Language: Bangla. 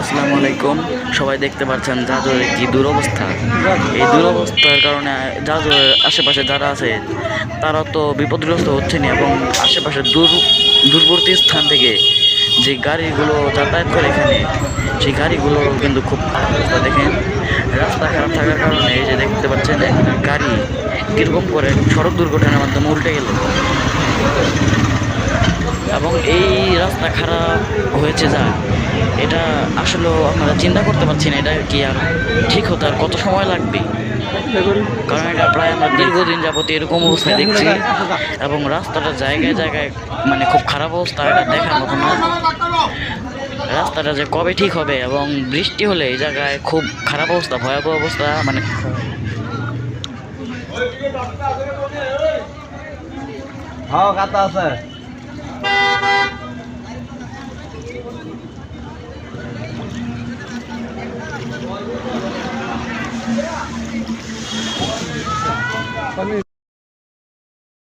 আসসালামু আলাইকুম। সবাই দেখতে পাচ্ছেন জাজরের কি দুরবস্থা। এই দুরবস্থার কারণে জাজরের আশেপাশে যারা আছে তারা তো বিপদগ্রস্ত হচ্ছেন, এবং আশেপাশে দূরবর্তী স্থান থেকে যে গাড়িগুলো যাতায়াত করে এখানে, সেই গাড়িগুলো কিন্তু খুব খারাপ অবস্থা। দেখেন, রাস্তা খারাপ থাকার কারণে এই যে দেখতে পাচ্ছেন একটা গাড়ি কীরকম করে সড়ক দুর্ঘটনার মাধ্যমে উল্টে গেল। এবং এই রাস্তা খারাপ হয়েছে যা, এটা আসলে আপনারা চিন্তা করতে পারছি না এটা কি আর ঠিক হতে আর কত সময় লাগবে। কারণ এটা প্রায় আমরা দীর্ঘদিন যাবত এরকম অবস্থায় দেখছি, এবং রাস্তাটা জায়গায় জায়গায় মানে খুব খারাপ অবস্থা, এটা দেখার মতো না। রাস্তাটা যে কবে ঠিক হবে, এবং বৃষ্টি হলে এই জায়গায় খুব খারাপ অবস্থা, ভয়াবহ অবস্থা। মানে হ্যাঁ কাটা আছে।